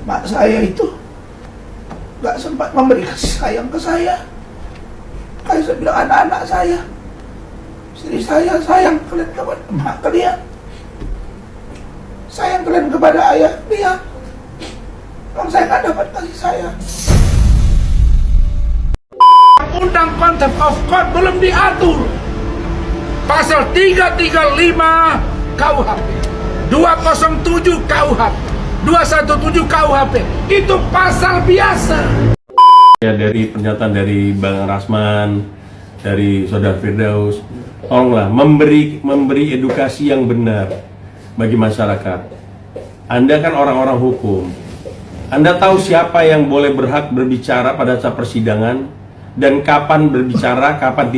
mak saya itu nggak sempat memberi kasih sayang ke saya. Kayak saya bilang anak-anak saya, istri saya sayang kalian kepada mak kalian, sayang kalian kepada ayah dia. Kalau saya nggak dapat kasih sayang. Undang Contempt of Court belum diatur. Pasal 335 KUHP, 207 KUHP, 217 KUHP, itu pasal biasa. Ya, dari pernyataan dari Bang Rasman, dari Saudara Firdaus, tolonglah memberi edukasi yang benar bagi masyarakat. Anda kan orang-orang hukum, Anda tahu siapa yang boleh berhak berbicara pada saat persidangan dan kapan berbicara, kapan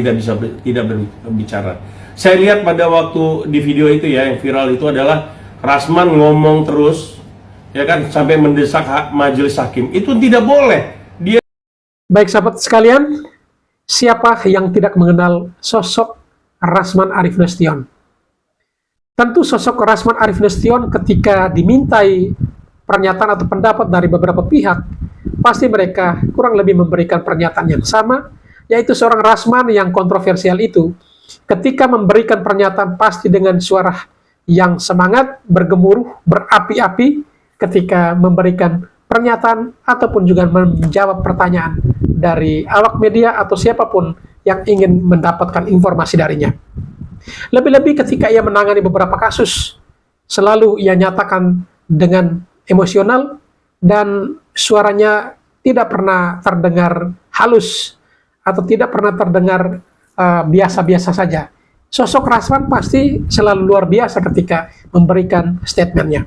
tidak berbicara. Saya lihat pada waktu di video itu ya, yang viral itu adalah Rasman ngomong terus, ya kan, sampai mendesak majelis hakim. Itu tidak boleh. Dia. Baik sahabat sekalian, siapa yang tidak mengenal sosok Rasman Arif Nasution? Tentu sosok Rasman Arif Nasution ketika dimintai pernyataan atau pendapat dari beberapa pihak, pasti mereka kurang lebih memberikan pernyataan yang sama, yaitu seorang Rasman yang kontroversial itu, ketika memberikan pernyataan pasti dengan suara yang semangat, bergemuruh, berapi-api, ketika memberikan pernyataan ataupun juga menjawab pertanyaan dari awak media atau siapapun yang ingin mendapatkan informasi darinya. Lebih-lebih ketika ia menangani beberapa kasus, selalu ia nyatakan dengan emosional dan suaranya tidak pernah terdengar halus atau tidak pernah terdengar biasa-biasa saja. Sosok Rasman pasti selalu luar biasa ketika memberikan statementnya.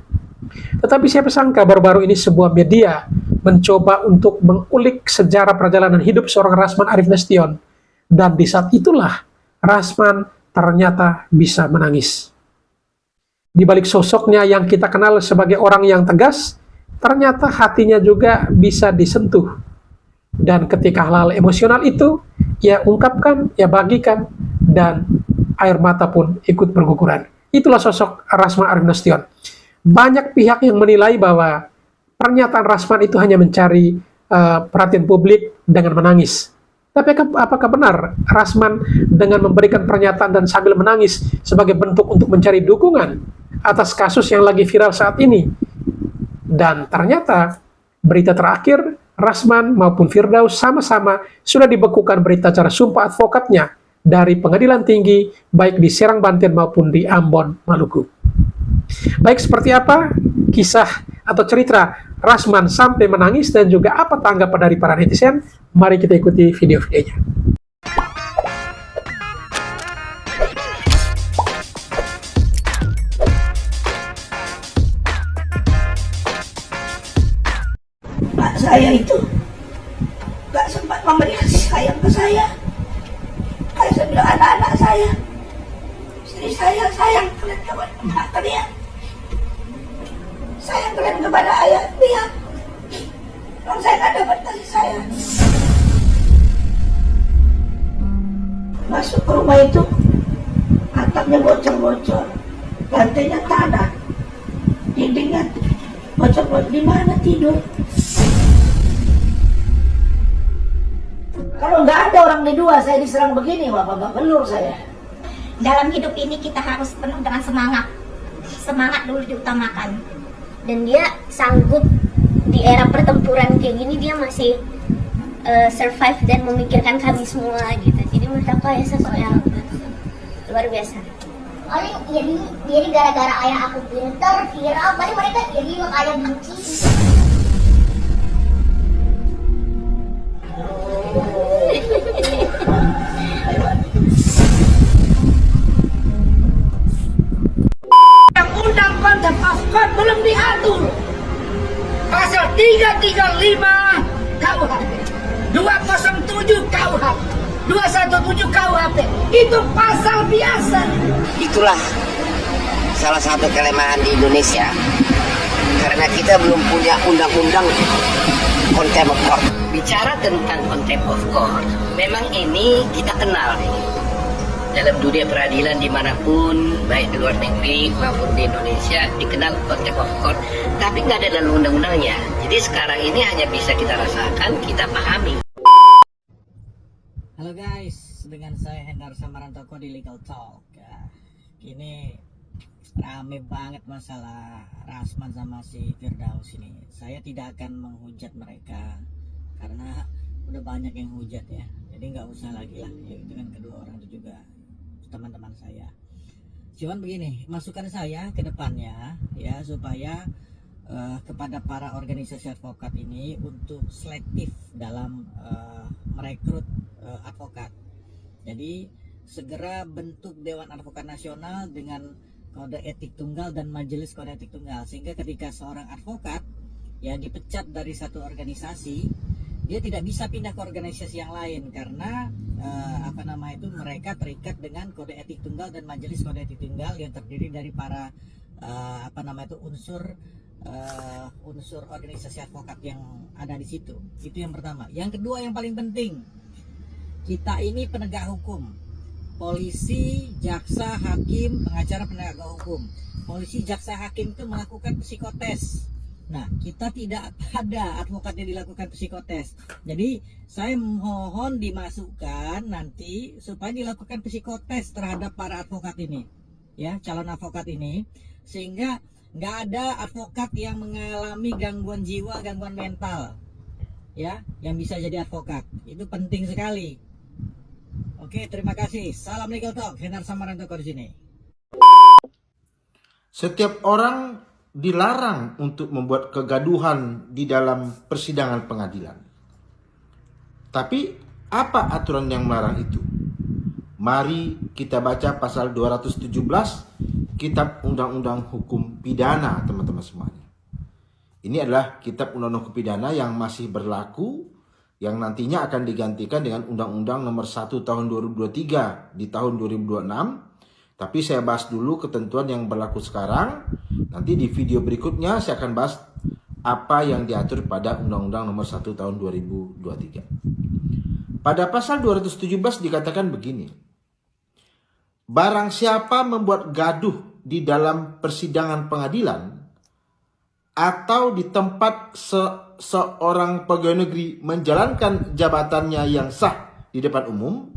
Tetapi siapa sangka baru-baru ini sebuah media mencoba untuk mengulik sejarah perjalanan hidup seorang Rasman Arif Nasution, dan di saat itulah Rasman ternyata bisa menangis. Di balik sosoknya yang kita kenal sebagai orang yang tegas, ternyata hatinya juga bisa disentuh. Dan ketika hal-hal emosional itu ia ungkapkan, ia bagikan, dan air mata pun ikut berguguran. Itulah sosok Rasman Arif Nasution. Banyak pihak yang menilai bahwa pernyataan Rasman itu hanya mencari perhatian publik dengan menangis. Tapi apakah benar Rasman dengan memberikan pernyataan dan sambil menangis sebagai bentuk untuk mencari dukungan atas kasus yang lagi viral saat ini? Dan ternyata berita terakhir, Rasman maupun Firdaus sama-sama sudah dibekukan berita acara sumpah advokatnya dari pengadilan tinggi, baik di Serang, Banten maupun di Ambon, Maluku. Baik, seperti apa kisah atau cerita Rasman sampai menangis dan juga apa tanggapan dari para netizen? Mari kita ikuti video-videonya. Mak saya itu nggak sempat memberi kasih sayang ke saya. Kayak saya bilang anak-anak saya, istri saya sayang kalian kepada mak kalian, sayang kalian kepada ayah dia. Kalau saya nggak dapat kasih sayang. Masuk ke rumah itu, atapnya bocor-bocor, lantainya tanah, dindingnya bocor-bocor. Di mana tidur? Kalau nggak ada orang di dua, saya diserang begini, bapak belur saya. Dalam hidup ini kita harus penuh dengan semangat. Semangat dulu diutamakan. Dan dia sanggup di era pertempuran kayak gini, dia masih survive dan memikirkan kami semua gitu. Jadi menurut aku ya sosok yang luar biasa. Paling jadi gara-gara ayah aku pinter, viral, paling mereka jadi makanya benci. Undang Contempt of Court belum diatur. Pasal 335 KUHP, 207 KUHP, 217 KUHP, itu pasal biasa. Itulah salah satu kelemahan di Indonesia, karena kita belum punya undang-undang Contempt of Court. Bicara tentang Contempt of Court, memang ini kita kenal ini. dalam dunia peradilan dimanapun, baik di luar negeri maupun di Indonesia, dikenal contempt of court, tapi nggak ada dalam undang-undangnya. Jadi sekarang ini hanya bisa kita rasakan, kita pahami. Halo guys, dengan saya Hendar Samarantoko di Legal Talk. Ini rame banget masalah Rasman sama si Firdaus ini. Saya tidak akan menghujat mereka karena udah banyak yang hujat ya. Jadi nggak usah lagi lah ya, dengan kedua orang itu juga teman-teman saya. Cuman begini, masukan saya ke depannya ya, supaya kepada para organisasi advokat ini untuk selektif dalam merekrut advokat. Jadi segera bentuk Dewan Advokat Nasional dengan kode etik tunggal dan majelis kode etik tunggal, sehingga ketika seorang advokat ya dipecat dari satu organisasi, dia tidak bisa pindah ke organisasi yang lain karena mereka terikat dengan kode etik tunggal dan majelis kode etik tunggal yang terdiri dari para unsur organisasi advokat yang ada di situ. Itu yang pertama. Yang kedua yang paling penting, kita ini penegak hukum. Polisi, jaksa, hakim, pengacara, penegak hukum. Polisi, jaksa, hakim itu melakukan psikotes. Nah, kita tidak ada advokat yang dilakukan psikotes. Jadi, saya mohon dimasukkan nanti supaya dilakukan psikotes terhadap para advokat ini. Ya, calon advokat ini. Sehingga nggak ada advokat yang mengalami gangguan jiwa, gangguan mental. Ya, yang bisa jadi advokat. Itu penting sekali. Oke, terima kasih. Salam Legal Talk. Hendar Samarantoko di sini. Setiap orang dilarang untuk membuat kegaduhan di dalam persidangan pengadilan. Tapi apa aturan yang melarang itu? Mari kita baca pasal 217 Kitab Undang-Undang Hukum Pidana, teman-teman semuanya. Ini adalah Kitab Undang-Undang Hukum Pidana yang masih berlaku, yang nantinya akan digantikan dengan Undang-Undang Nomor 1 Tahun 2023 di tahun 2026. Tapi saya bahas dulu ketentuan yang berlaku sekarang. Nanti di video berikutnya saya akan bahas apa yang diatur pada Undang-Undang Nomor 1 Tahun 2023. Pada pasal 217 dikatakan begini. Barang siapa membuat gaduh di dalam persidangan pengadilan atau di tempat seorang pegawai negeri menjalankan jabatannya yang sah di depan umum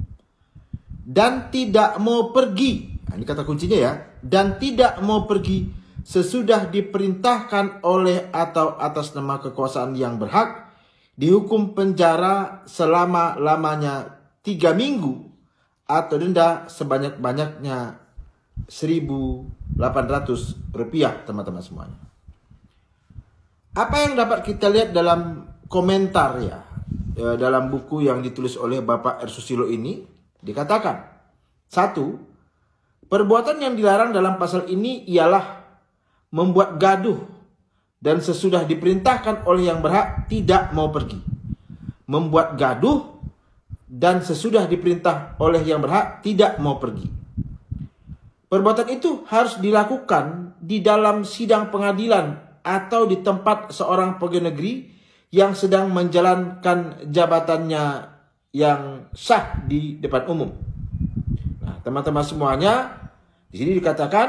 dan tidak mau pergi, nah ini kata kuncinya ya, dan tidak mau pergi sesudah diperintahkan oleh atau atas nama kekuasaan yang berhak, dihukum penjara selama-lamanya 3 minggu atau denda sebanyak-banyaknya Rp1.800, teman-teman semuanya. Apa yang dapat kita lihat dalam komentar ya, dalam buku yang ditulis oleh Bapak R. Susilo ini, dikatakan, 1. Perbuatan yang dilarang dalam pasal ini ialah membuat gaduh dan sesudah diperintahkan oleh yang berhak tidak mau pergi. Membuat gaduh dan sesudah diperintah oleh yang berhak tidak mau pergi. Perbuatan itu harus dilakukan di dalam sidang pengadilan atau di tempat seorang pegawai negeri yang sedang menjalankan jabatannya yang sah di depan umum. Nah, teman-teman semuanya, di sini dikatakan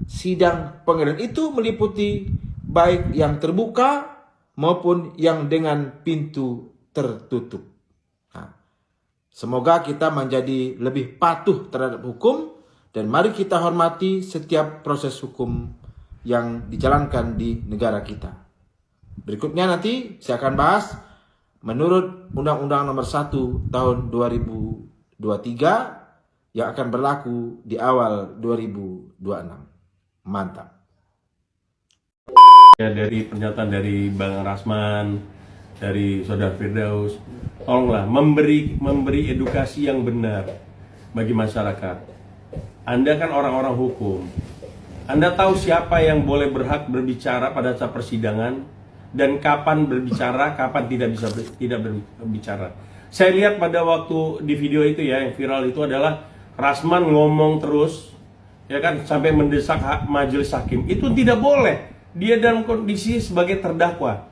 sidang pengadilan itu meliputi baik yang terbuka maupun yang dengan pintu tertutup. Nah, semoga kita menjadi lebih patuh terhadap hukum dan mari kita hormati setiap proses hukum yang dijalankan di negara kita. Berikutnya nanti saya akan bahas menurut Undang-Undang Nomor 1 Tahun 2023 yang akan berlaku di awal 2026. Mantap. Ya, dari pernyataan dari Bang Rasman, dari Saudara Firdaus, tolonglah memberi edukasi yang benar bagi masyarakat. Anda kan orang-orang hukum. Anda tahu siapa yang boleh berhak berbicara pada saat persidangan dan kapan berbicara, kapan tidak berbicara. Saya lihat pada waktu di video itu ya, yang viral itu adalah Rasman ngomong terus, ya kan, sampai mendesak majelis hakim. Itu tidak boleh. Dia dalam kondisi sebagai terdakwa.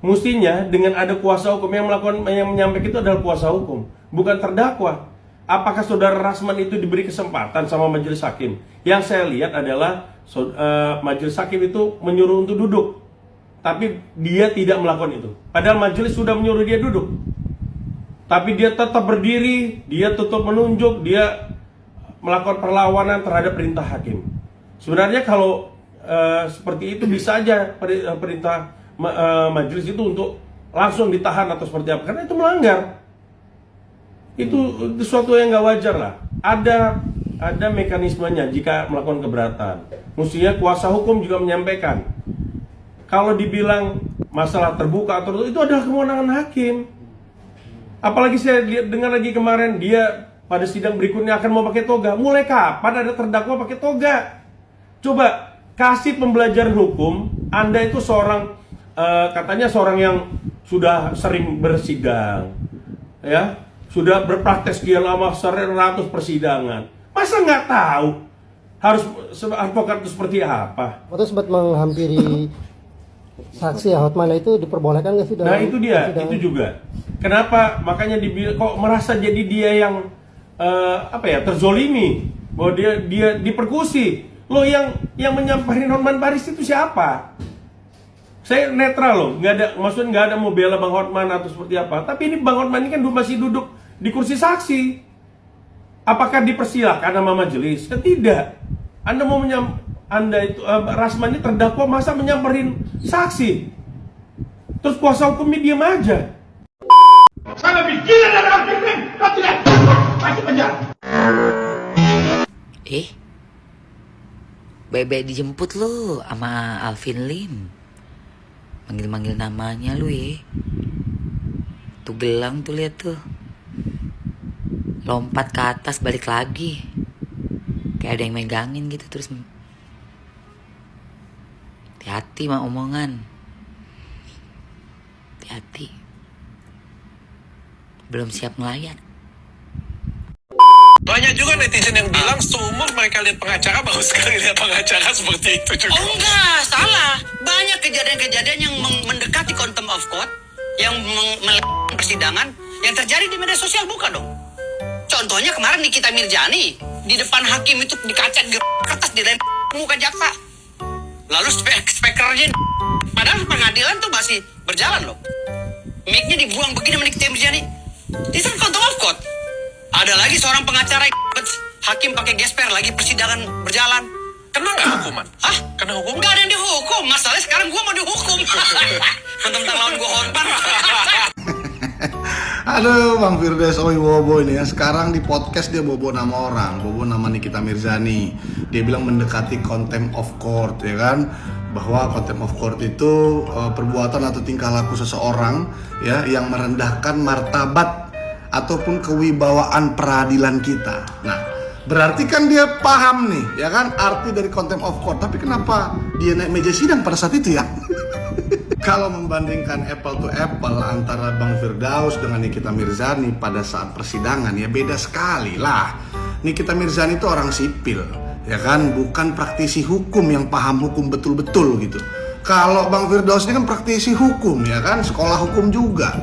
Mestinya dengan ada kuasa hukum yang menyampaikan itu adalah kuasa hukum, bukan terdakwa. apakah saudara Rasman itu diberi kesempatan sama majelis hakim? Yang saya lihat adalah majelis hakim itu menyuruh untuk duduk, tapi dia tidak melakukan itu. Padahal majelis sudah menyuruh dia duduk, tapi dia tetap berdiri, dia tetap menunjuk, dia melakukan perlawanan terhadap perintah hakim. Sebenarnya kalau seperti itu bisa aja perintah majelis itu untuk langsung ditahan atau seperti apa, karena itu melanggar. Itu sesuatu yang nggak wajar lah. Ada mekanismenya jika melakukan keberatan. Mestinya kuasa hukum juga menyampaikan. Kalau dibilang masalah terbuka atau itu adalah kewenangan hakim. Apalagi saya dengar lagi kemarin dia pada sidang berikutnya akan mau pakai toga. Mulai kapan ada terdakwa pakai toga? Coba kasih pembelajaran hukum. Anda itu seorang katanya seorang yang sudah sering bersidang, ya, sudah berpraktek sekian lama, 100 persidangan. Masa nggak tahu harus advokat itu seperti apa? Waktu sempat menghampiri saksi ya, Hotman itu diperbolehkan nggak sih? Nah itu dia, itu juga. Kenapa? Makanya kok merasa jadi dia yang terzolimi, bahwa dia diperkusi. Lo yang menyampaikan Hotman Paris itu siapa? Saya netral loh, maksudnya nggak ada mau bela Bang Hotman atau seperti apa. Tapi ini Bang Hotman ini kan masih duduk di kursi saksi. Apakah dipersilakan sama majelis? Tidak. Rasman ini terdakwa, masa menyamperin saksi? Terus kuasa hukumnya diam aja. Saya bikin ada hakim, kau tidak masih penjara. Bebe dijemput lu sama Alvin Lim. Manggil-manggil namanya lu ya. Tuh gelang tuh, lihat tuh. Lompat ke atas balik lagi. Kayak ada yang megangin gitu terus. Hati-hati mah omongan. Hati-hati. Belum siap ngelayat. Banyak juga netizen yang bilang seumur mereka lihat pengacara baru sekali lihat pengacara seperti itu juga. Oh enggak, salah. Banyak kejadian-kejadian yang mendekati contempt of court, yang melakukan persidangan, yang terjadi di media sosial, bukan dong. Contohnya kemarin Nikita Mirzani, di depan hakim itu dikacat di kertas, di muka jaksa. Lalu speakernya, padahal pengadilan tuh masih berjalan loh. Mic-nya dibuang begini sama Nikita Mirzani. Itu kan contempt of court. Ada lagi seorang pengacara hakim pakai gesper lagi persidangan berjalan. Kena nggak hukuman? Hah? Kena hukum? Nggak ada yang dihukum. Masalahnya sekarang gue mau dihukum. Tentang lawan gue Hotman. Aduh, Bang Firdaus Wibowo ini ya. Sekarang di podcast dia bobo nama orang, bobo nama Nikita Mirzani. Dia bilang mendekati contempt of court, ya kan? Bahwa contempt of court itu perbuatan atau tingkah laku seseorang ya yang merendahkan martabat ataupun kewibawaan peradilan kita. Nah, berarti kan dia paham nih, ya kan, arti dari contempt of court. Tapi kenapa dia naik meja sidang pada saat itu ya? Kalau membandingkan apple to apple antara Bang Firdaus dengan Nikita Mirzani pada saat persidangan, ya beda sekali lah. Nikita Mirzani itu orang sipil, ya kan, bukan praktisi hukum yang paham hukum betul-betul gitu. Kalau Bang Firdaus ini kan praktisi hukum, ya kan, sekolah hukum juga.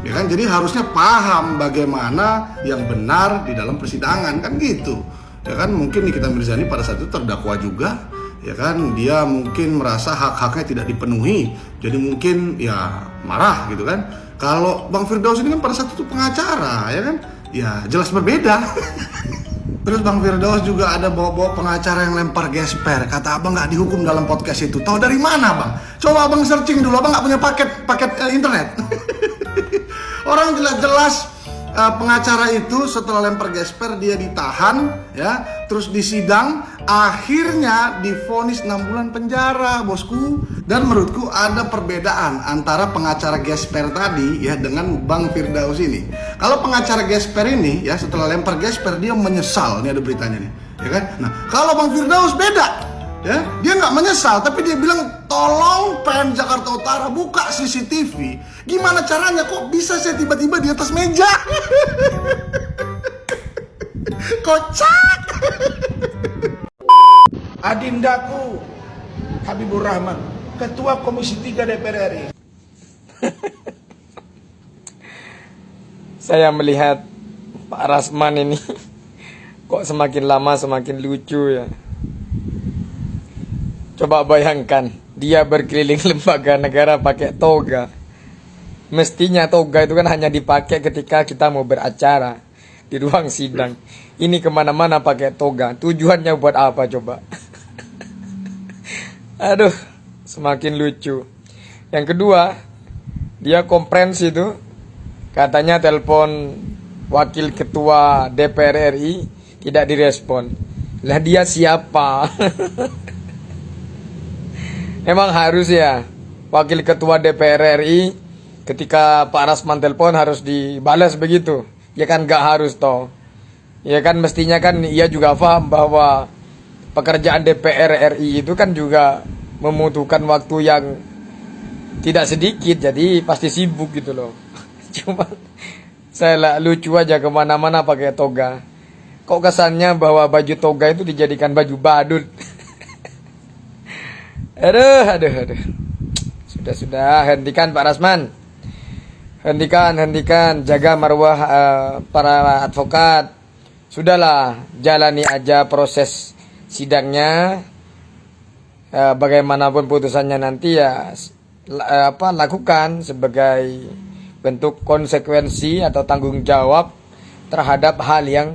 Ya kan, jadi harusnya paham bagaimana yang benar di dalam persidangan kan gitu. Ya kan, mungkin Nikita Mirzani pada saat itu terdakwa juga, ya kan, dia mungkin merasa hak-haknya tidak dipenuhi, jadi mungkin ya marah gitu kan. Kalau Bang Firdaus ini kan pada saat itu pengacara, ya kan, ya jelas berbeda. Terus Bang Firdaus juga ada bawa-bawa pengacara yang lempar gesper. Kata abang nggak dihukum dalam podcast itu. Tahu dari mana bang? Coba abang searching dulu. Abang nggak punya paket internet. Orang jelas-jelas pengacara itu setelah lempar gesper dia ditahan, ya, terus disidang, akhirnya divonis 6 bulan penjara, bosku. Dan menurutku ada perbedaan antara pengacara gesper tadi ya dengan Bang Firdaus ini. Kalau pengacara gesper ini ya setelah lempar gesper dia menyesal, ini ada beritanya nih, ya kan? Nah, kalau Bang Firdaus beda. Ya, dia nggak menyesal, tapi dia bilang tolong PN Jakarta Utara buka CCTV. Gimana caranya kok bisa saya tiba-tiba di atas meja? Kocak. Adindaku Habibur Rahman, Ketua Komisi 3 DPR RI. Saya melihat Pak Rasman ini kok semakin lama semakin lucu ya. Coba bayangkan, dia berkeliling lembaga negara pakai toga. Mestinya toga itu kan hanya dipakai ketika kita mau beracara di ruang sidang. Ini kemana-mana pakai toga. Tujuannya buat apa coba? Aduh, semakin lucu. Yang kedua, dia konferensi itu, katanya telepon wakil ketua DPR RI tidak direspon. Lah dia siapa? Emang harus ya wakil ketua DPR RI ketika Pak Rasman telepon harus dibalas begitu? Ya kan gak harus toh. Ya kan mestinya kan ia juga paham bahwa pekerjaan DPR RI itu kan juga membutuhkan waktu yang tidak sedikit, jadi pasti sibuk gitu loh. Cuma saya lucu aja kemana-mana pakai toga. Kok kesannya bahwa baju toga itu dijadikan baju badut. Aduh. Sudah, hentikan Pak Rasman. Hentikan, jaga marwah para advokat. Sudahlah, jalani aja proses sidangnya. Bagaimanapun putusannya nanti ya lakukan sebagai bentuk konsekuensi atau tanggung jawab terhadap hal yang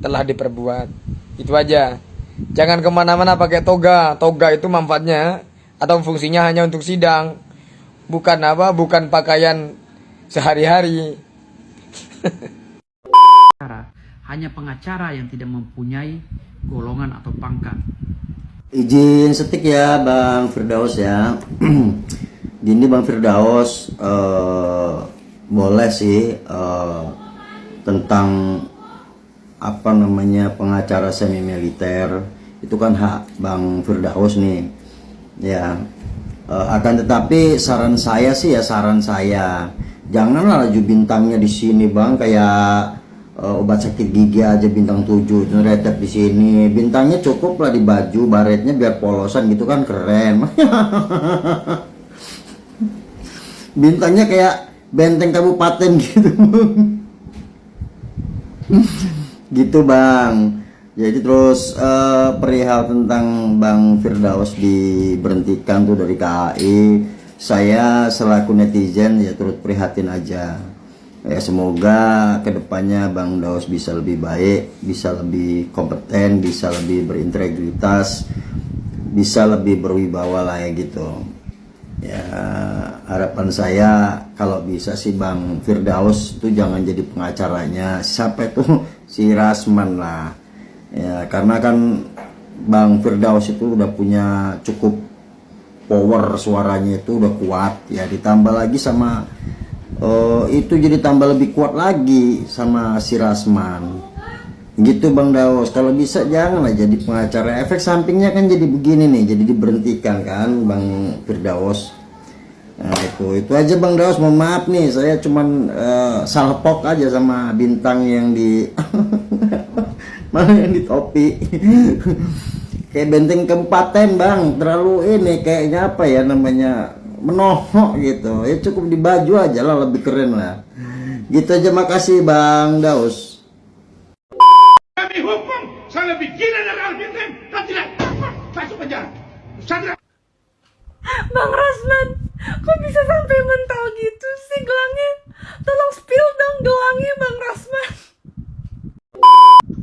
telah diperbuat. Itu aja. Jangan kemana-mana pakai toga. Toga itu manfaatnya atau fungsinya hanya untuk sidang, bukan pakaian sehari-hari. Hanya pengacara yang tidak mempunyai golongan atau pangkat. Izin setik ya Bang Firdaus ya. Gini Bang Firdaus, boleh sih tentang pengacara semi militer itu kan hak Bang Firdaus nih ya. Akan tetapi saran saya janganlah laju bintangnya di sini Bang, kayak obat sakit gigi aja bintang 7 retep di sini. Bintangnya cukup lah di baju, baretnya biar polosan gitu kan keren. Bintangnya kayak benteng kabupaten gitu. Gitu Bang. Jadi terus perihal tentang Bang Firdaus diberhentikan tuh dari KAI, saya selaku netizen ya turut prihatin aja. Ya semoga kedepannya Bang Daus bisa lebih baik, bisa lebih kompeten, bisa lebih berintegritas, bisa lebih berwibawa lah ya gitu. Ya harapan saya kalau bisa sih Bang Firdaus itu jangan jadi pengacaranya. Siapa itu? Si Rasman lah. Ya karena kan Bang Firdaus itu udah punya cukup power, suaranya itu udah kuat ya, ditambah lagi sama itu jadi tambah lebih kuat lagi sama si Rasman gitu Bang Daus. Kalau bisa janganlah jadi pengacara. Efek sampingnya kan jadi begini nih, jadi diberhentikan kan Bang Firdaus. Nah itu aja Bang Daus, mohon maaf nih saya cuman salpok aja sama bintang yang di mana yang di topi. Kayak benteng kabupaten Bang, terlalu ini kayaknya apa ya namanya, menohok gitu. Ya cukup di baju aja lah, lebih keren lah. Gitu aja, makasih Bang Daus. Kami hukum saya lebih gila dari Alvin Lim dan tidak masuk penjara. Sandra. Bang Rasman, kok bisa sampai mental gitu sih gelangnya? Tolong spill dong gelangnya Bang Rasman.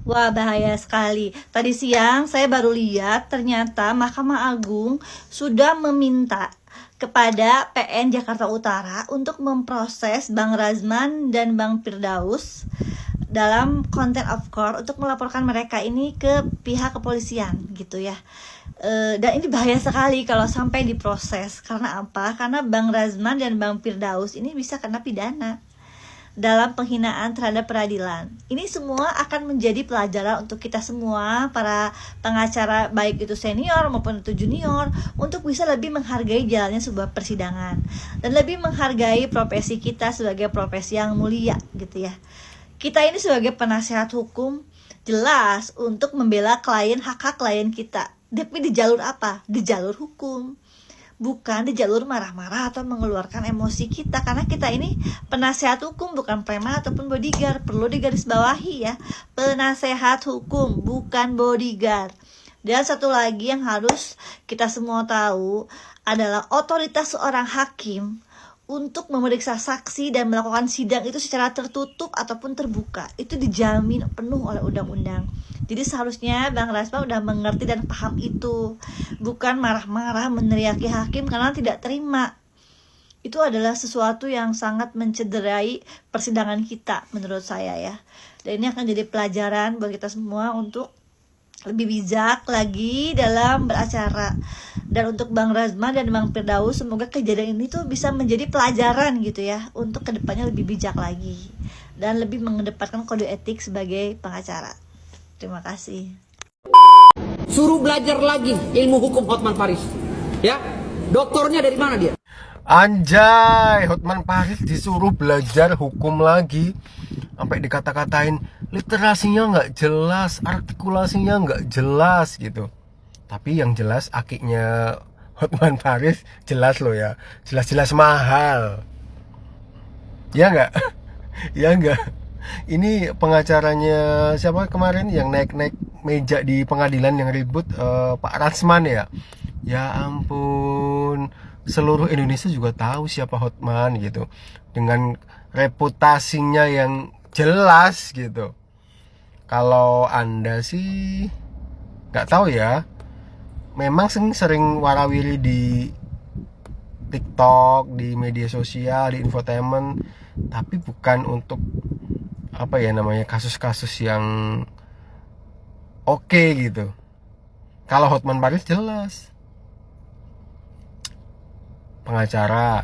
Wah, bahaya sekali. Tadi siang saya baru lihat ternyata Mahkamah Agung sudah meminta kepada PN Jakarta Utara untuk memproses Bang Rasman dan Bang Firdaus dalam contempt of court untuk melaporkan mereka ini ke pihak kepolisian gitu ya. Dan ini bahaya sekali kalau sampai diproses. Karena apa? Karena Bang Rasman dan Bang Firdaus ini bisa kena pidana dalam penghinaan terhadap peradilan. Ini semua akan menjadi pelajaran untuk kita semua, para pengacara baik itu senior maupun itu junior, untuk bisa lebih menghargai jalannya sebuah persidangan dan lebih menghargai profesi kita sebagai profesi yang mulia gitu ya. Kita ini sebagai penasehat hukum jelas untuk membela klien, hak-hak klien kita. Tapi di jalur apa? Di jalur hukum. bukan di jalur marah-marah atau mengeluarkan emosi kita, karena kita ini penasehat hukum, bukan preman ataupun bodyguard. Perlu digarisbawahi ya, penasehat hukum bukan bodyguard. Dan satu lagi yang harus kita semua tahu adalah otoritas seorang hakim untuk memeriksa saksi dan melakukan sidang itu secara tertutup ataupun terbuka itu dijamin penuh oleh undang-undang. Jadi seharusnya Bang Rasman udah mengerti dan paham itu, bukan marah-marah meneriaki hakim karena tidak terima. Itu adalah sesuatu yang sangat mencederai persidangan kita menurut saya ya. Dan ini akan jadi pelajaran buat kita semua untuk lebih bijak lagi dalam beracara. Dan untuk Bang Rasman dan Bang Firdaus, semoga kejadian ini tuh bisa menjadi pelajaran gitu ya, untuk kedepannya lebih bijak lagi dan lebih mengedepankan kode etik sebagai pengacara. Terima kasih. Suruh belajar lagi ilmu hukum Hotman Paris. Ya, doktornya dari mana dia? Anjay, Hotman Paris disuruh belajar hukum lagi. Sampai dikata-katain literasinya nggak jelas, artikulasinya nggak jelas gitu. Tapi yang jelas akiknya Hotman Paris jelas loh ya, jelas-jelas mahal. Ya nggak? Ya nggak? Ini pengacaranya siapa kemarin yang naik-naik meja di pengadilan yang ribut, Pak Rasman ya. Ya ampun, seluruh Indonesia juga tahu siapa Hotman gitu, dengan reputasinya yang jelas gitu. Kalau Anda sih nggak tahu ya, memang sering warawiri di TikTok, di media sosial, di infotainment, tapi bukan untuk apa ya namanya, kasus-kasus yang oke gitu. Kalau Hotman Paris jelas pengacara,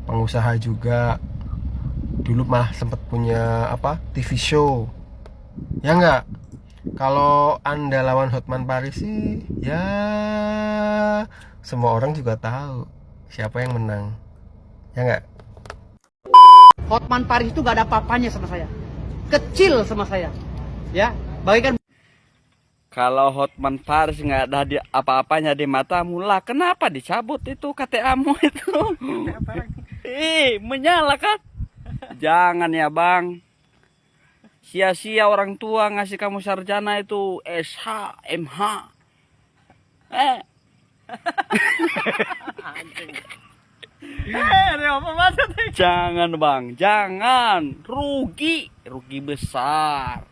pengusaha juga, dulu malah sempat punya apa, TV show, ya nggak? Kalau Anda lawan Hotman Paris sih, ya semua orang juga tahu siapa yang menang, ya nggak? Hotman Paris itu gak ada apa-apanya sama saya. Kecil sama saya. Ya, bagaikan kalau Hotman Paris nggak ada apa-apanya di matamu lah, kenapa dicabut itu KTA-mu itu? Menyala kan? Jangan ya bang, sia-sia orang tua ngasih kamu sarjana itu SH, MH. Jangan bang, jangan, rugi besar.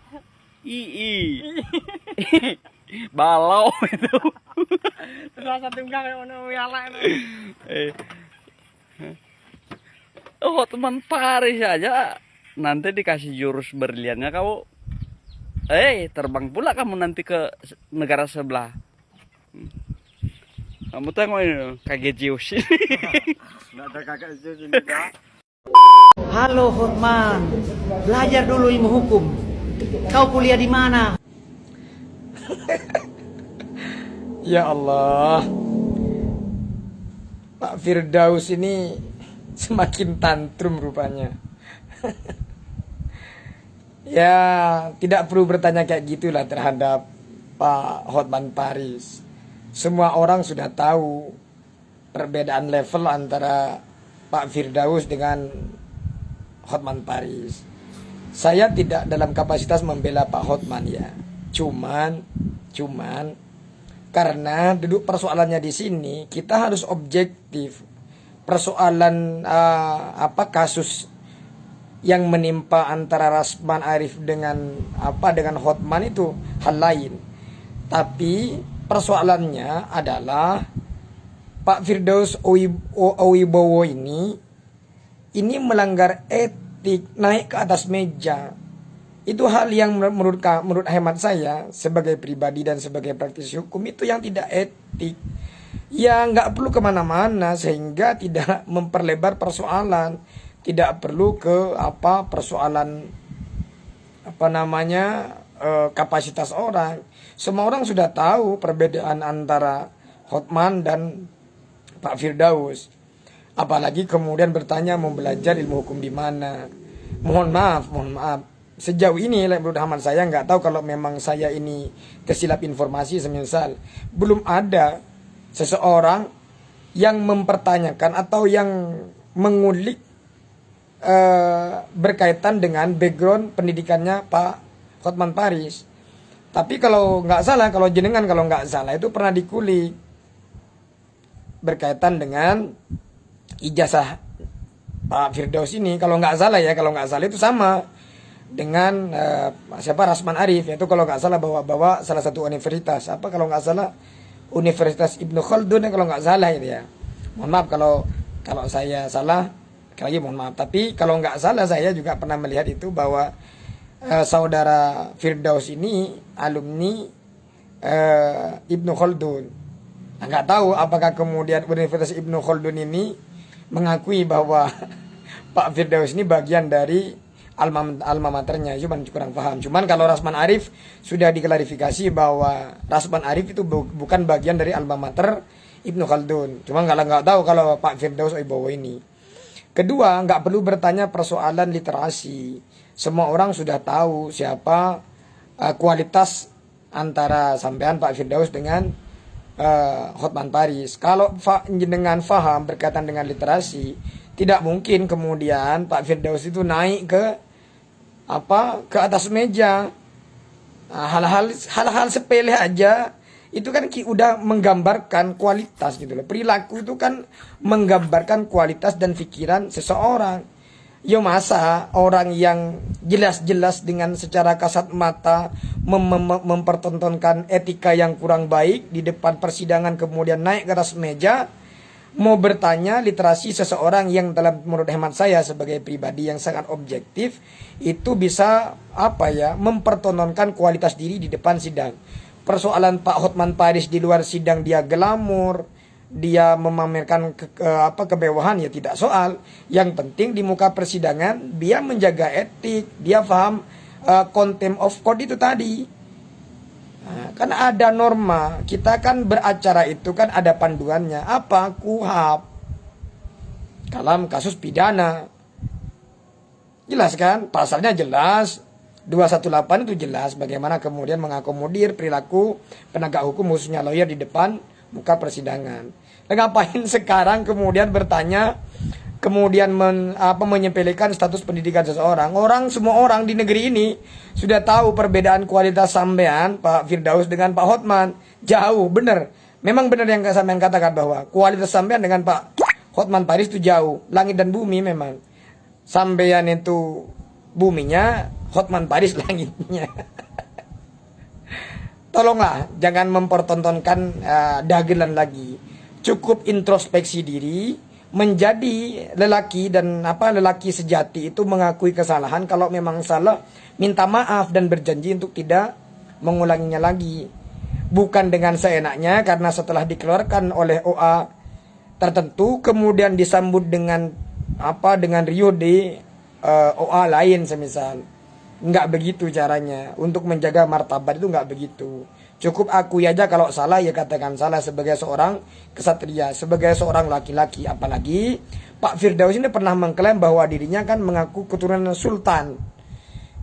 Balau itu. Hotman Paris aja nanti dikasih jurus berliannya kamu. Terbang pula kamu nanti ke negara sebelah. Kamu tengok ini kakek Zeus. Nggak ada kakek Zeus ini kak. Halo Hotman, belajar dulu ilmu hukum. Kau kuliah di mana? Ya Allah, Pak Firdaus ini semakin tantrum rupanya. Ya, tidak perlu bertanya kayak gitulah terhadap Pak Hotman Paris. Semua orang sudah tahu perbedaan level antara Pak Firdaus dengan Hotman Paris. Saya tidak dalam kapasitas membela Pak Hotman ya. Cuman karena duduk persoalannya di sini, kita harus objektif. Persoalan kasus yang menimpa antara Rasman Arif dengan Hotman itu hal lain. Tapi persoalannya adalah Pak Firdaus Owibowo ini melanggar etik, naik ke atas meja. Itu hal yang menurut hemat saya sebagai pribadi dan sebagai praktisi hukum itu yang tidak etik. Ya nggak perlu kemana-mana sehingga tidak memperlebar persoalan, tidak perlu ke persoalan kapasitas orang. Semua orang sudah tahu perbedaan antara Hotman dan Pak Firdaus. Apalagi kemudian bertanya mau belajar ilmu hukum di mana. Mohon maaf. Sejauh ini menurut hemat saya, nggak tahu kalau memang saya ini tersilap informasi semisal, belum ada seseorang yang mempertanyakan atau yang mengulik berkaitan dengan background pendidikannya Pak Hotman Paris. Tapi kalau nggak salah, kalau jenengan kalau nggak salah itu pernah dikulik berkaitan dengan ijazah Pak Firdaus ini. Kalau nggak salah itu sama dengan siapa Rasman Arif, yaitu kalau nggak salah bawa salah satu universitas kalau nggak salah Universitas Ibnu Khaldun kalau nggak salah itu ya. Mohon maaf kalau saya salah, sekali lagi mohon maaf. Tapi kalau nggak salah saya juga pernah melihat itu bahwa saudara Firdaus ini alumni Ibnu Khaldun. Nggak tahu apakah kemudian Universitas Ibnu Khaldun ini mengakui bahwa Pak Firdaus ini bagian dari alma maternya, cuman kurang paham. Cuman kalau Rasman Arif sudah diklarifikasi bahwa Rasman Arif itu bukan bagian dari alma mater Ibnu Khaldun. Cuma nggak tahu kalau Pak Firdaus Oibowo ini. Kedua, nggak perlu bertanya persoalan literasi. Semua orang sudah tahu siapa kualitas antara sampean Pak Firdaus dengan Hotman Paris. Kalau dengan faham berkaitan dengan literasi, tidak mungkin kemudian Pak Firdaus itu naik ke atas meja. Hal-hal sepele aja itu kan udah menggambarkan kualitas gitu loh. Perilaku itu kan menggambarkan kualitas dan pikiran seseorang. Ya masa orang yang jelas-jelas dengan secara kasat mata mempertontonkan etika yang kurang baik di depan persidangan kemudian naik ke atas meja mau bertanya literasi seseorang yang dalam menurut hemat saya sebagai pribadi yang sangat objektif itu bisa mempertontonkan kualitas diri di depan sidang. Persoalan Pak Hotman Paris di luar sidang dia glamor, dia memamerkan kemewahan ya tidak soal. Yang penting di muka persidangan dia menjaga etik, dia paham contempt of court itu tadi. Nah, kan ada norma, kita kan beracara itu kan ada panduannya. Apa? KUHP. Dalam kasus pidana. Jelas kan? Pasalnya jelas. 218 itu jelas bagaimana kemudian mengakomodir perilaku penegak hukum khususnya lawyer di depan muka persidangan. Nah, ngapain sekarang kemudian bertanya kemudian menyepelekan status pendidikan seseorang? Semua orang di negeri ini sudah tahu perbedaan kualitas sampean Pak Firdaus dengan Pak Hotman. Jauh, bener. Memang benar yang sampean katakan bahwa kualitas sampean dengan Pak Hotman Paris itu jauh. Langit dan bumi memang. Sampean itu buminya, Hotman Paris langitnya. Tolonglah jangan mempertontonkan dagelan lagi. Cukup introspeksi diri, menjadi lelaki dan lelaki sejati itu mengakui kesalahan. Kalau memang salah, minta maaf dan berjanji untuk tidak mengulanginya lagi. Bukan dengan seenaknya karena setelah dikeluarkan oleh OA tertentu kemudian disambut dengan Rio de OA lain semisal. Nggak begitu caranya. Untuk menjaga martabat itu nggak begitu. Cukup akui aja kalau salah ya katakan salah sebagai seorang kesatria, sebagai seorang laki-laki. Apalagi Pak Firdaus ini pernah mengklaim bahwa dirinya kan mengaku keturunan sultan.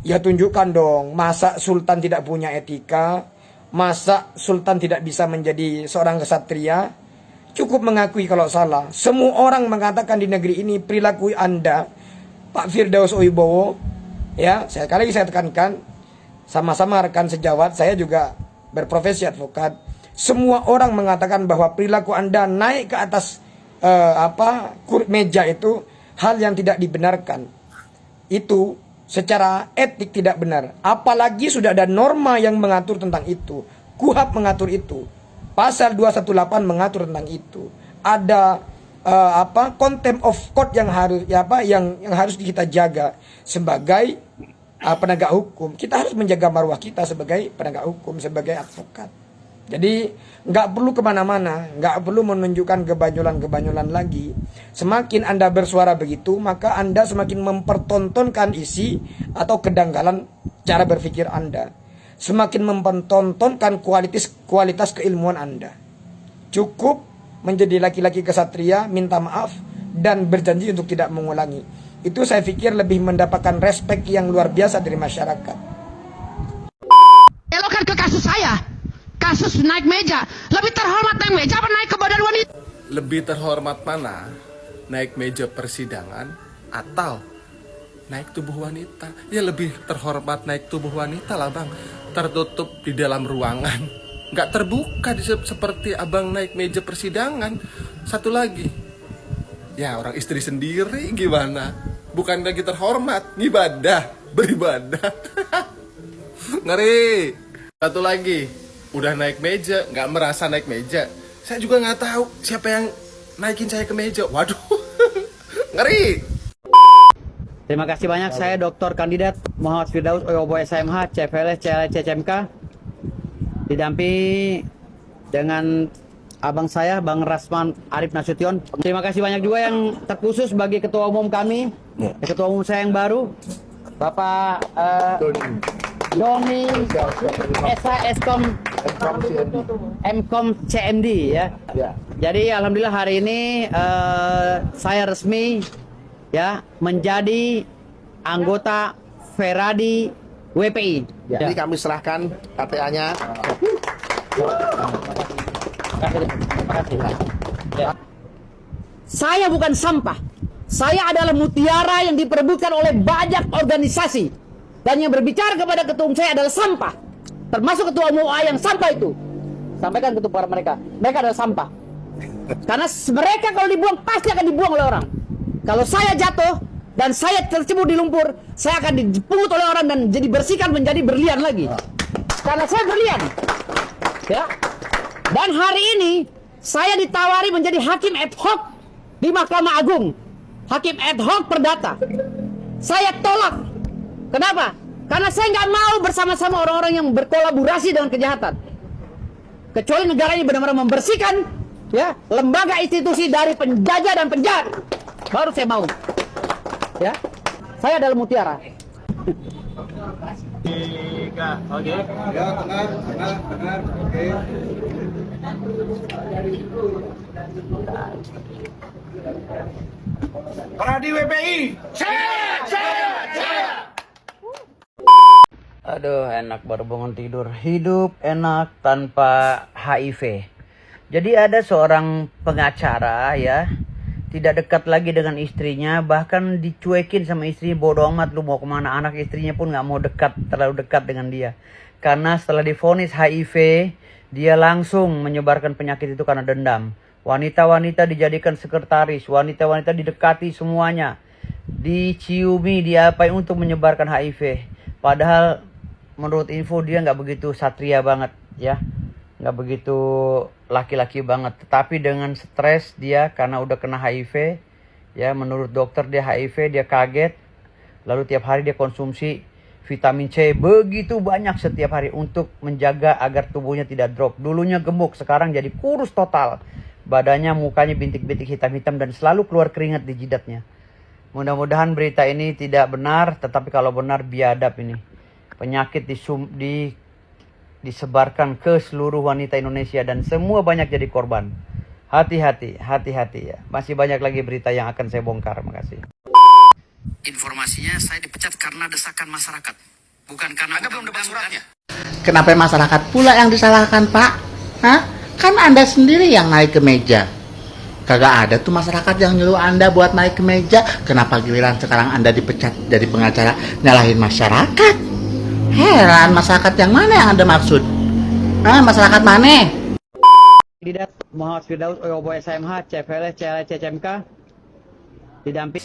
Ya tunjukkan dong, masa sultan tidak punya etika? Masa sultan tidak bisa menjadi seorang kesatria? Cukup mengakui kalau salah. Semua orang mengatakan di negeri ini perilaku Anda Pak Firdaus Oibowo, ya, sekali lagi saya tekankan, sama-sama rekan sejawat, saya juga berprofesi advokat. Semua orang mengatakan bahwa perilaku Anda naik ke atas meja itu hal yang tidak dibenarkan. Itu secara etik tidak benar. Apalagi sudah ada norma yang mengatur tentang itu. KUHP mengatur itu. Pasal 218 mengatur tentang itu. Ada contempt of court yang harus kita jaga sebagai penegak hukum. Kita harus menjaga marwah kita sebagai penegak hukum, sebagai advokat. Jadi nggak perlu kemana-mana, nggak perlu menunjukkan kebanyolan-kebanyolan lagi. Semakin Anda bersuara begitu, maka Anda semakin mempertontonkan isi atau kedanggalan cara berpikir Anda. Semakin mempertontonkan kualitas keilmuan Anda. Cukup menjadi laki-laki kesatria, minta maaf, dan berjanji untuk tidak mengulangi. Itu saya pikir lebih mendapatkan respek yang luar biasa dari masyarakat. Elokkan ke kasus saya. Kasus naik meja. Lebih terhormat naik meja apa naik ke badan wanita? lebih terhormat mana? Naik meja persidangan atau naik tubuh wanita? Ya lebih terhormat naik tubuh wanita lah bang. Tertutup di dalam ruangan, nggak terbuka seperti abang naik meja persidangan. Satu lagi, ya orang istri sendiri gimana? Bukan lagi terhormat, beribadah. Ngeri. Satu lagi, udah naik meja, nggak merasa naik meja. Saya juga nggak tahu siapa yang naikin saya ke meja. Waduh, ngeri. Terima kasih banyak. Saya Dr. Kandidat Muhammad Firdaus Oyobo SMH CFLS CLC CMK, didampingi dengan abang saya Bang Rasman Arif Nasution. Terima kasih banyak juga yang terkhusus bagi ketua umum kami, ketua umum saya yang baru, Bapak Doni Eskom Mkom CMD ya. Jadi alhamdulillah hari ini saya resmi ya menjadi anggota Feradi WPI. Jadi kami serahkan KTA-nya. Saya bukan sampah. Saya adalah mutiara yang diperebutkan oleh banyak organisasi. Dan yang berbicara kepada ketua umum saya adalah sampah. Termasuk ketua umum yang sampah itu. Sampaikan kepada mereka. Mereka adalah sampah. Karena mereka kalau dibuang pasti akan dibuang oleh orang. Kalau saya jatuh dan saya tercebur di lumpur, saya akan dipungut oleh orang dan jadi bersihkan menjadi berlian lagi. Karena saya berlian. Ya. Dan hari ini saya ditawari menjadi hakim ad hoc di Mahkamah Agung. Hakim ad hoc perdata. Saya tolak. Kenapa? Karena saya nggak mau bersama-sama orang-orang yang berkolaborasi dengan kejahatan. Kecuali negara ini benar-benar membersihkan ya lembaga institusi dari penjajah dan penjahat. Baru saya mau. Ya. Saya adalah mutiara. Oke. Ya, tenang. Oke. Feradi WPI. Saya. Aduh, enak baru bangun tidur. Hidup enak tanpa HIV. Jadi ada seorang pengacara ya, tidak dekat lagi dengan istrinya, bahkan dicuekin sama istrinya, bodoh amat lu mau kemana. Anak istrinya pun nggak mau terlalu dekat dengan dia. Karena setelah divonis HIV, dia langsung menyebarkan penyakit itu karena dendam. Wanita-wanita dijadikan sekretaris, wanita-wanita didekati semuanya, diciumi, diapain untuk menyebarkan HIV. Padahal menurut info dia nggak begitu satria banget ya, nggak begitu laki-laki banget. Tetapi dengan stres dia karena udah kena HIV ya, menurut dokter dia HIV, dia kaget. Lalu tiap hari dia konsumsi vitamin C begitu banyak setiap hari untuk menjaga agar tubuhnya tidak drop. Dulunya gemuk, sekarang jadi kurus total. Badannya, mukanya bintik-bintik hitam-hitam dan selalu keluar keringat di jidatnya. Mudah-mudahan berita ini tidak benar, tetapi kalau benar biadab ini. Penyakit disebarkan ke seluruh wanita Indonesia dan semua banyak jadi korban. Hati-hati ya. Masih banyak lagi berita yang akan saya bongkar. Makasih. Informasinya saya dipecat karena desakan masyarakat, bukan karena Anda belum dapat suratnya. Kenapa masyarakat pula yang disalahkan, Pak? Hah? Kan Anda sendiri yang naik ke meja. Kagak ada tuh masyarakat yang nyuruh Anda buat naik ke meja. Kenapa giliran sekarang Anda dipecat dari pengacara nyalahin masyarakat? Heran, masyarakat yang mana yang Anda maksud? Masyarakat mana? Kandidat Muhammad Firdaus Oyobo SMH CFLS CLC CMK, didamping.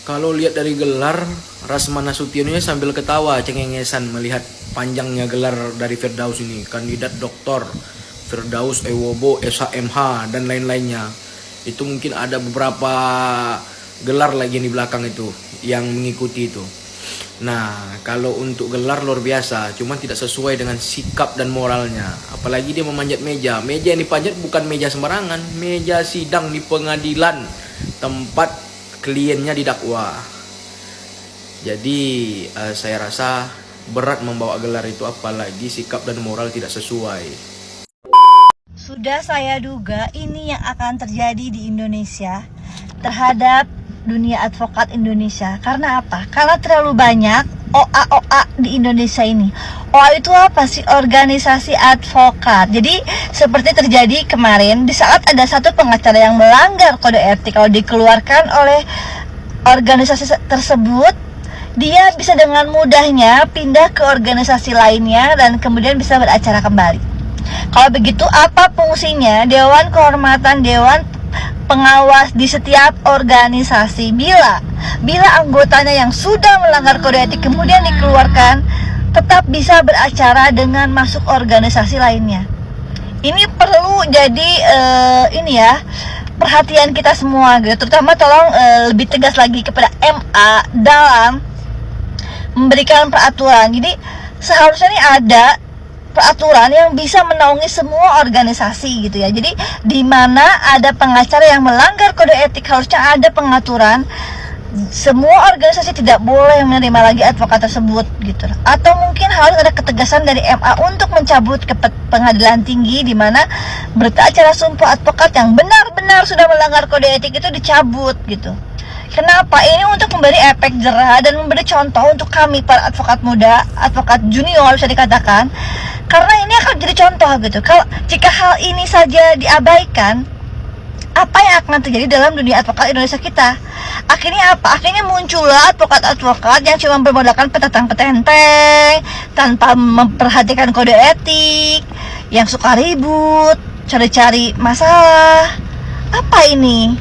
Kalau lihat dari gelar, Rasman Nasution ini sambil ketawa cengengesan melihat panjangnya gelar dari Firdaus ini. Kandidat Doktor Firdaus Oyobo SMH dan lain-lainnya. Itu mungkin ada beberapa gelar lagi di belakang itu yang mengikuti itu. Nah, kalau untuk gelar luar biasa, cuman tidak sesuai dengan sikap dan moralnya. Apalagi dia memanjat meja. Meja yang dipanjat bukan meja sembarangan, meja sidang di pengadilan, tempat kliennya didakwa. Jadi saya rasa berat membawa gelar itu, apalagi sikap dan moral tidak sesuai. Sudah saya duga ini yang akan terjadi di Indonesia terhadap dunia advokat Indonesia. Karena apa? Karena terlalu banyak OA-OA di Indonesia ini. OA itu apa sih? Organisasi advokat. Jadi seperti terjadi kemarin di saat ada satu pengacara yang melanggar kode etik, kalau dikeluarkan oleh organisasi tersebut, dia bisa dengan mudahnya pindah ke organisasi lainnya dan kemudian bisa beracara kembali. Kalau begitu, apa fungsinya Dewan Kehormatan, Dewan Pengawas di setiap organisasi? Bila anggotanya yang sudah melanggar kode etik kemudian dikeluarkan, tetap bisa beracara dengan masuk organisasi lainnya. Ini perlu jadi perhatian kita semua gitu. Terutama tolong lebih tegas lagi kepada MA dalam memberikan peraturan. Jadi seharusnya ini ada peraturan yang bisa menaungi semua organisasi gitu ya. Jadi di mana ada pengacara yang melanggar kode etik, harusnya ada pengaturan semua organisasi tidak boleh menerima lagi advokat tersebut gitu. Atau mungkin harus ada ketegasan dari MA untuk mencabut ke pengadilan tinggi, di mana berita acara sumpah advokat yang benar-benar sudah melanggar kode etik itu dicabut gitu. Kenapa? Ini untuk memberi efek jerah dan memberi contoh untuk kami para advokat muda, advokat junior bisa dikatakan, karena ini akan jadi contoh gitu. Kalau jika hal ini saja diabaikan, apa yang akan terjadi dalam dunia advokat Indonesia kita? Akhirnya apa? Akhirnya muncullah advokat-advokat yang cuma bermodalkan petentang-petenteng, tanpa memperhatikan kode etik, yang suka ribut, cari-cari masalah. Apa ini?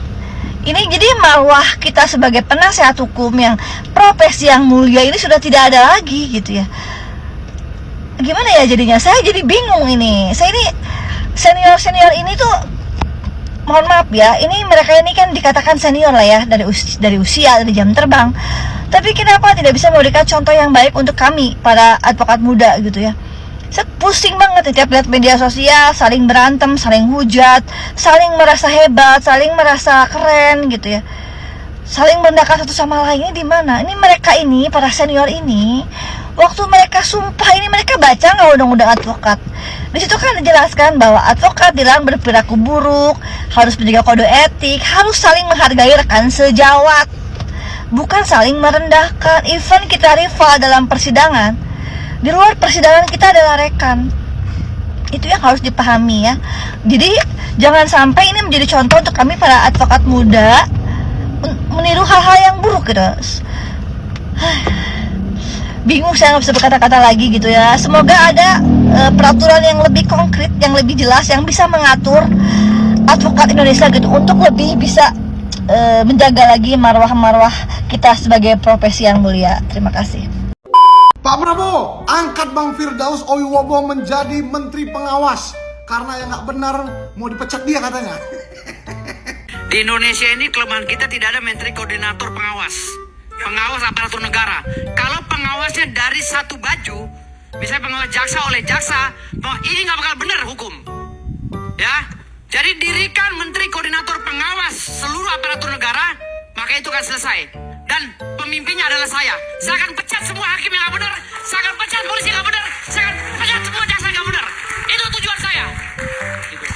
Ini jadi marwah kita sebagai penasehat hukum yang profesi yang mulia ini sudah tidak ada lagi gitu ya. Gimana ya jadinya? Saya jadi bingung ini. Saya ini senior-senior ini tuh, mohon maaf ya, ini mereka ini kan dikatakan senior lah ya, dari usia, dari jam terbang. Tapi kenapa tidak bisa memberikan contoh yang baik untuk kami para advokat muda gitu ya? Saya pusing banget tiap lihat media sosial saling berantem, saling hujat, saling merasa hebat, saling merasa keren gitu ya, saling merendahkan satu sama lain. Ini di mana? Ini mereka ini, para senior ini, waktu mereka sumpah ini mereka baca nggak undang-undang advokat? Di situ kan dijelaskan bahwa advokat dilarang berperilaku buruk, harus menjaga kode etik, harus saling menghargai rekan sejawat, bukan saling merendahkan. Even kita rival dalam persidangan, di luar persidangan kita adalah rekan. Itu yang harus dipahami ya. Jadi jangan sampai ini menjadi contoh untuk kami para advokat muda meniru hal-hal yang buruk gitu. Bingung, saya nggak bisa berkata-kata lagi gitu ya. Semoga ada peraturan yang lebih konkret, yang lebih jelas, yang bisa mengatur advokat Indonesia gitu, untuk lebih bisa menjaga lagi marwah-marwah kita sebagai profesi yang mulia. Terima kasih. Pak Prabowo, angkat Bang Firdaus Owiwobo menjadi Menteri Pengawas. Karena yang nggak benar mau dipecat dia katanya. Di Indonesia ini kelemahan kita tidak ada menteri koordinator pengawas. Pengawas aparatur negara. Kalau pengawasnya dari satu baju, misalnya pengawas jaksa oleh jaksa, ini nggak bakal benar hukum. Ya, jadi dirikan menteri koordinator pengawas seluruh aparatur negara, maka itu akan selesai. Dan pemimpinnya adalah saya. Saya akan pecat semua hakim yang nggak benar, saya akan pecat polisi yang nggak benar, saya akan pecat semua jaksa yang nggak benar. Itu tujuan saya. Gitu.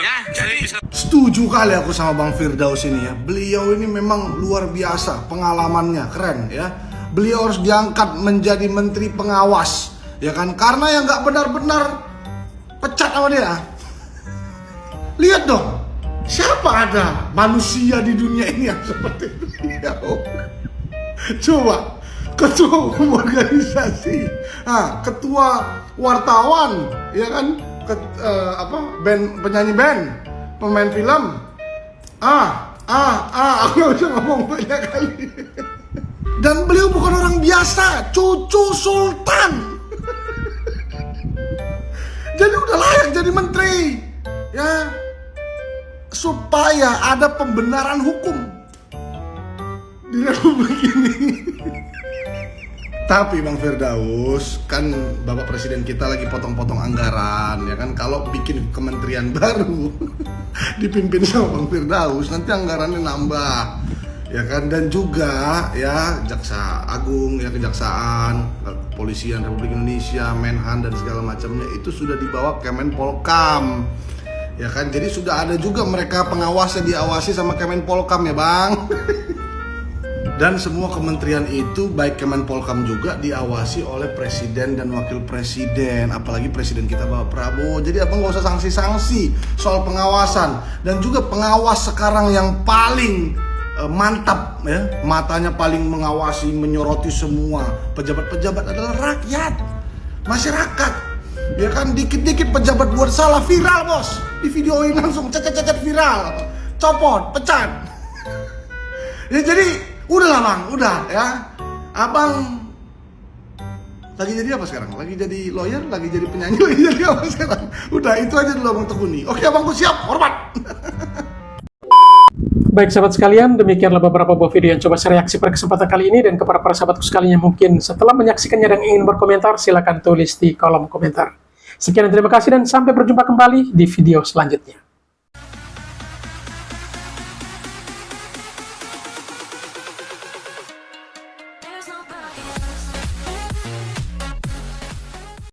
Ya, jadi setuju kali aku sama Bang Firdaus ini ya. Beliau ini memang luar biasa, pengalamannya keren ya. Beliau harus diangkat menjadi Menteri Pengawas, ya kan? Karena yang nggak benar-benar pecat sama dia. Lihat dong, siapa ada manusia di dunia ini yang seperti beliau? Coba, ketua umum organisasi, ketua wartawan, ya kan? Penyanyi band, pemain film. Aku nggak bisa ngomong banyak kali. Dan beliau bukan orang biasa, cucu sultan. Jadi udah layak jadi menteri, ya. Supaya ada pembenaran hukum di Republik ini. Tapi Bang Firdaus, kan Bapak Presiden kita lagi potong-potong anggaran, ya kan? Kalau bikin kementerian baru dipimpin sama Bang Firdaus, nanti anggarannya nambah, ya kan? Dan juga ya Jaksa Agung, ya Kejaksaan, Kepolisian Republik Indonesia, Menhan dan segala macamnya itu sudah dibawa Kemenpolkam. Ya kan, jadi sudah ada juga mereka pengawasnya diawasi sama Kemenpolkam ya Bang. Dan semua kementerian itu, baik Kemenpolkam juga, diawasi oleh presiden dan wakil presiden. Apalagi presiden kita Bapak Prabowo. Jadi abang gak usah sanksi-sanksi soal pengawasan. Dan juga pengawas sekarang yang paling mantap ya, matanya paling mengawasi, menyoroti semua pejabat-pejabat adalah rakyat, masyarakat. Ya kan, dikit-dikit pejabat buat salah viral bos, di videoin langsung cet viral, copot, pecat. Ya jadi udahlah bang, udah ya. Abang lagi jadi apa sekarang? Lagi jadi lawyer, lagi jadi penyanyi, lagi jadi apa sekarang? Udah itu aja dulu Abang tekuni. Oke abangku siap, hormat. Baik sahabat sekalian, demikianlah beberapa buah video yang coba saya reaksi pada kesempatan kali ini. Dan kepada para sahabatku sekalian yang mungkin setelah menyaksikannya dan ingin berkomentar, silahkan tulis di kolom komentar. Sekian dan terima kasih dan sampai berjumpa kembali di video selanjutnya.